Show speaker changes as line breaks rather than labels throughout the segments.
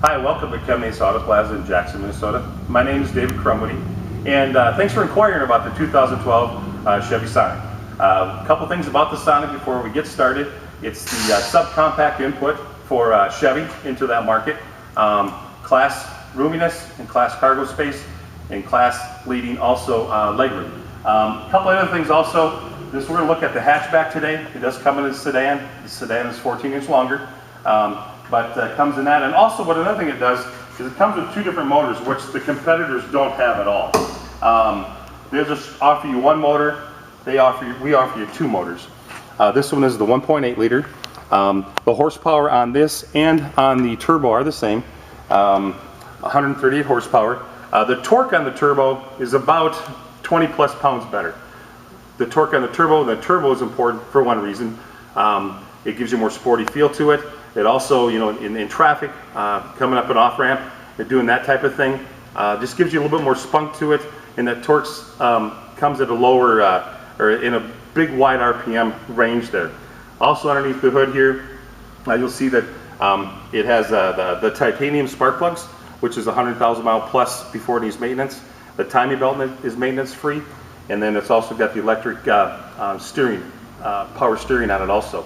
Hi, welcome to Krumwiede Auto Plaza in Jackson, Minnesota. My name is David Krumwiede, and thanks for inquiring about the 2012 Chevy Sonic. A couple things about the Sonic before we get started. It's the subcompact input for Chevy into that market. Class roominess and class cargo space, and class leading also legroom. A couple other things also. We're going to look at the hatchback today. It does come in a sedan. The sedan is 14-inch longer. But comes in that, and also another thing it does is it comes with two different motors, which the competitors don't have at all. They just offer you one motor. We offer you two motors. This one is the 1.8 liter. The horsepower on this and on the turbo are the same, 138 horsepower. The torque on the turbo is about 20 plus pounds better. The torque on the turbo is important for one reason. It gives you more sporty feel to it. It also, you know, in traffic, coming up an off-ramp, and doing that type of thing, just gives you a little bit more spunk to it, and that torque comes at a lower, or in a big wide RPM range there. Also underneath the hood here, you'll see that it has the titanium spark plugs, which is 100,000 mile plus before it needs maintenance. The timing belt is maintenance free, and then it's also got the electric steering, power steering on it also.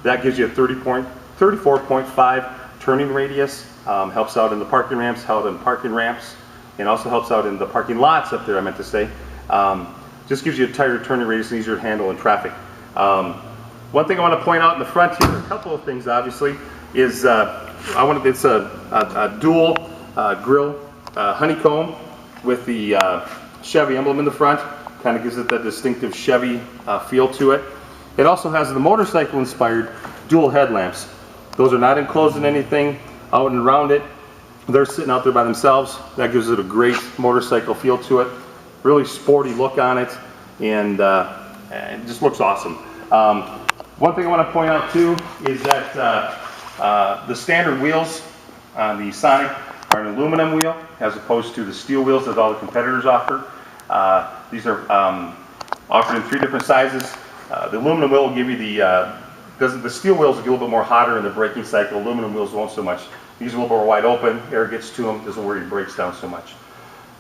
That gives you a 34.5 turning radius, helps out in the parking ramps, and also helps out in the parking lots up there, I meant to say. Just gives you a tighter turning radius and easier to handle in traffic. One thing I want to point out in the front here, a couple of things obviously, is it's a dual grill honeycomb with the Chevy emblem in the front. Kind of gives it that distinctive Chevy feel to it. It also has the motorcycle inspired dual headlamps. Those are not enclosed in anything out and around it. They're sitting out there by themselves. That gives it a great motorcycle feel to it. Really sporty look on it, and it just looks awesome. One thing I want to point out too is that the standard wheels on the Sonic are an aluminum wheel as opposed to the steel wheels that all the competitors offer. These are offered in 3 different sizes. The aluminum wheel will give you the steel wheels will get a little bit more hotter in the braking cycle. Aluminum wheels won't so much. These are a little more wide open. Air gets to them, doesn't wear your brakes down so much.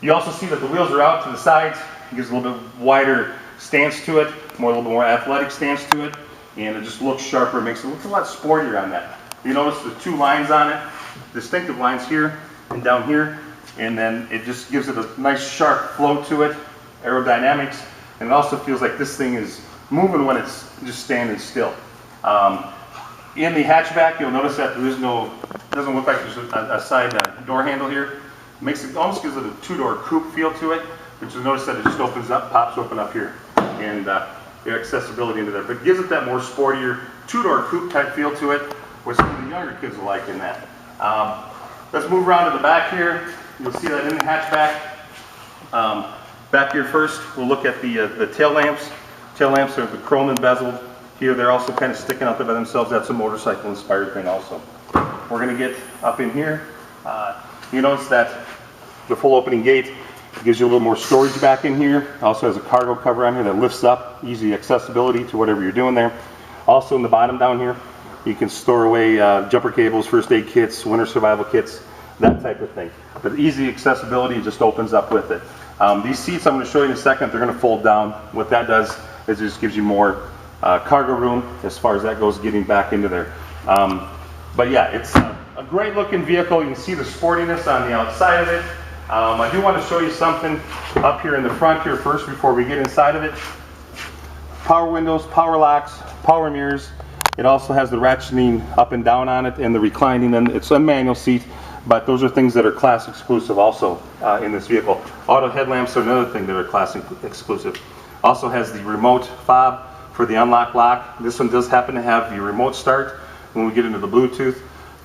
You also see that the wheels are out to the sides. It gives a little bit wider stance to it, a little bit more athletic stance to it, and it just looks sharper. It makes it look a lot sportier on that. You notice the 2 lines on it, distinctive lines here and down here, and then it just gives it a nice sharp flow to it, aerodynamics, and it also feels like this thing is moving when it's just standing still. In the hatchback, you'll notice that there is doesn't look like there's a side door handle here. Almost gives it a 2-door coupe feel to it, but you'll notice that it just opens up, pops open up here, and your accessibility into there. But it gives it that more sportier 2-door coupe type feel to it, which some of the younger kids will like in that. Let's move around to the back here. You'll see that in the hatchback. Back here first, we'll look at the tail lamps. Tail lamps are the chrome embezzled. Here they're also kind of sticking out there by themselves. That's a motorcycle inspired thing also. We're going to get up in here. You notice that the full opening gate gives you a little more storage back in here. Also has a cargo cover on here that lifts up, easy accessibility to whatever you're doing there. Also in the bottom down here, you can store away jumper cables, first aid kits, winter survival kits, that type of thing. But easy accessibility just opens up with it. These seats I'm going to show you in a second, they're going to fold down. What that does is it just gives you more cargo room as far as that goes, getting back into there. But yeah, it's a great looking vehicle. You can see the sportiness on the outside of it. I do want to show you something up here in the front here first before we get inside of it. Power windows, power locks, power mirrors. It also has the ratcheting up and down on it and the reclining, and it's a manual seat, but those are things that are class exclusive also in this vehicle. Auto headlamps are another thing that are class exclusive. Also has the remote fob for the unlock lock. This one does happen to have the remote start when we get into the Bluetooth.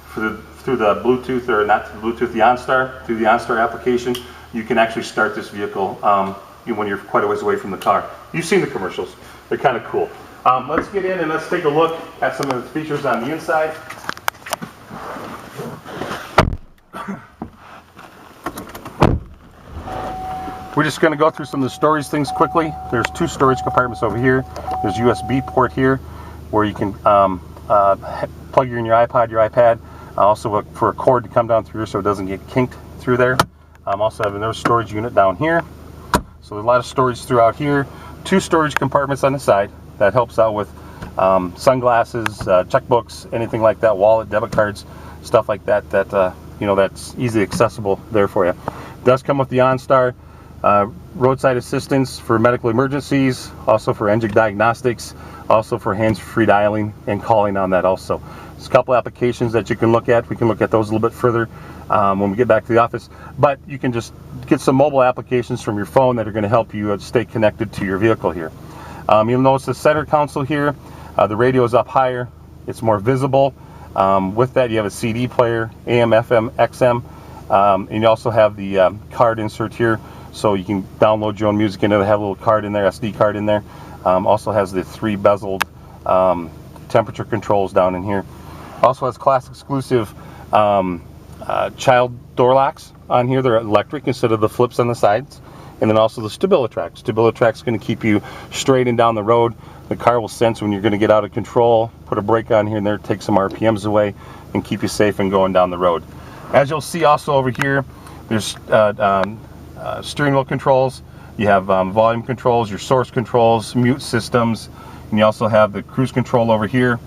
Through the Bluetooth, or not the Bluetooth, the OnStar, through the OnStar application, you can actually start this vehicle when you're quite a ways away from the car. You've seen the commercials. They're kind of cool. Let's get in and let's take a look at some of the features on the inside. We're just going to go through some of the storage things quickly. There's 2 storage compartments over here. There's a USB port here where you can plug in your iPod, your iPad. I also look for a cord to come down through so it doesn't get kinked through there. Also have another storage unit down here. So there's a lot of storage throughout here. 2 storage compartments on the side. That helps out with sunglasses, checkbooks, anything like that, wallet, debit cards, stuff like that, that's easily accessible there for you. It does come with the OnStar roadside assistance for medical emergencies, also for engine diagnostics, also for hands-free dialing and calling on that also. There's a couple applications that you can look at. We can look at those a little bit further when we get back to the office. But you can just get some mobile applications from your phone that are going to help you stay connected to your vehicle here. You'll notice the center console here. The radio is up higher. It's more visible. With that, you have a CD player, AM, FM, XM, and you also have the card insert here, so you can download your own music into it. Have a little card in there, SD card in there. Also has the 3 bezeled temperature controls down in here. Also has class exclusive child door locks on here. They're electric instead of the flips on the sides. And then also the StabiliTrak. StabiliTrak is going to keep you straight and down the road. The car will sense when you're going to get out of control, put a brake on here and there, take some RPMs away, and keep you safe and going down the road. As you'll see also over here, there's steering wheel controls. You have volume controls, your source controls, mute systems, and you also have the cruise control over here.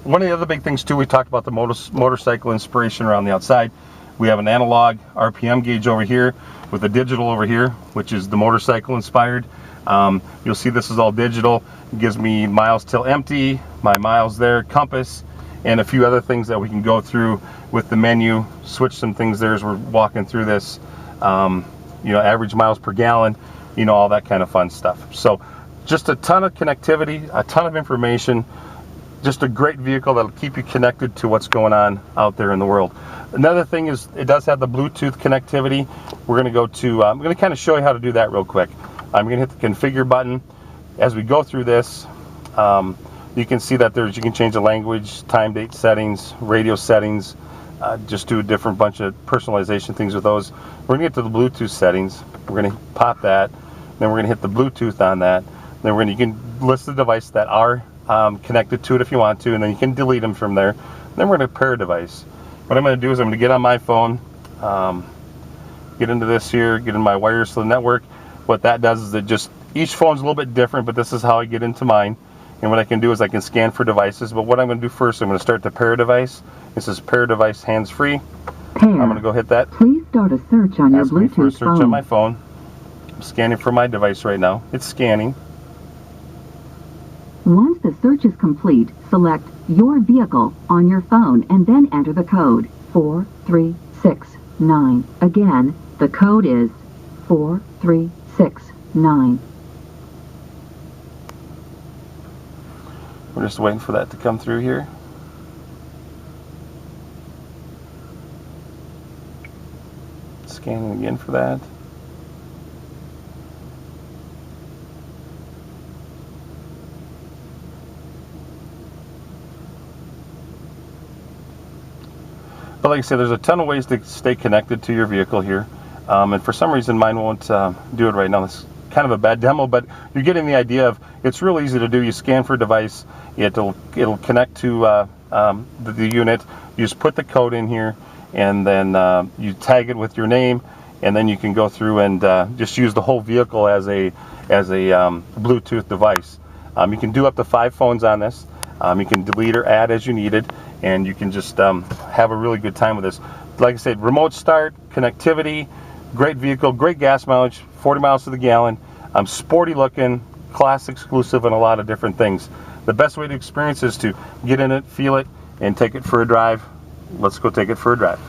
One of the other big things too, we talked about the motorcycle inspiration around the outside. We have an analog RPM gauge over here with a digital over here, which is the motorcycle inspired. You'll see this is all digital. It gives me miles till empty, my miles there, compass, and a few other things that we can go through with the menu, switch some things there as we're walking through this. Average miles per gallon, all that kind of fun stuff. So just a ton of connectivity, a ton of information. Just a great vehicle that'll keep you connected to what's going on out there in the world. Another thing is it does have the Bluetooth connectivity. We're going to go to, I'm going to kind of show you how to do that real quick. I'm going to hit the configure button. As we go through this, you can see that you can change the language, time, date settings, radio settings, just do a different bunch of personalization things with those. We're going to get to the Bluetooth settings. We're going to pop that. Then we're going to hit the Bluetooth on that. Then you can list the devices that are connected to it if you want to, and then you can delete them from there. Then we're going to pair a device. What I'm going to do is I'm going to get on my phone, get into this here, get in my wireless network. What that does is it just, each phone's a little bit different, but this is how I get into mine. And what I can do is I can scan for devices, but what I'm going to do first, I'm going to start the pair device. This is pair device hands-free. I'm going to go hit that.
Please start a search on your Bluetooth phone.
Search on my phone. I'm scanning for my device right now. It's scanning.
Once the search is complete, select your vehicle on your phone and then enter the code 4369. Again, the code is 4369.
We're just waiting for that to come through here. Scanning again for that. But like I said, there's a ton of ways to stay connected to your vehicle here. And for some reason mine won't do it right now. It's kind of a bad demo, but you're getting the idea of it's real easy to do. You scan for a device, it'll connect to the unit. You just put the code in here, and then you tag it with your name, and then you can go through and just use the whole vehicle as a Bluetooth device. You can do up to 5 phones on this. You can delete or add as you need it, and you can just have a really good time with this. Like I said, remote start, connectivity, great vehicle, great gas mileage, 40 miles to the gallon. Sporty looking, class exclusive, and a lot of different things. The best way to experience is to get in it, feel it, and take it for a drive. Let's go take it for a drive.